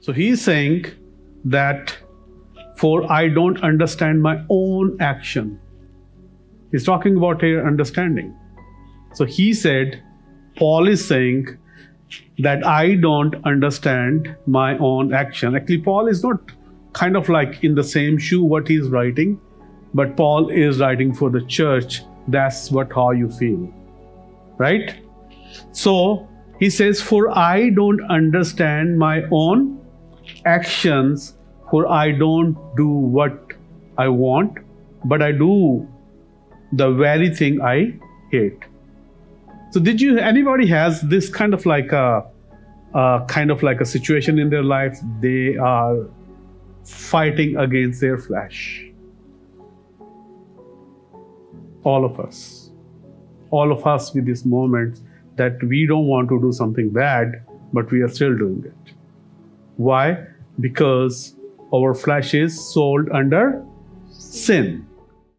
So he's saying that, for I don't understand my own action. He's talking about here understanding. So he said, Paul is saying that I don't understand my own action. Actually, Paul is not kind of like in the same shoe what he's writing, but Paul is writing for the church. That's how you feel, right? So he says, for I don't understand my own actions, for I don't do what I want, but I do the very thing I hate. So anybody has this kind of like a situation in their life? They are fighting against their flesh. All of us with these moments that we don't want to do something bad, but we are still doing it. Why? Because our flesh is sold under sin.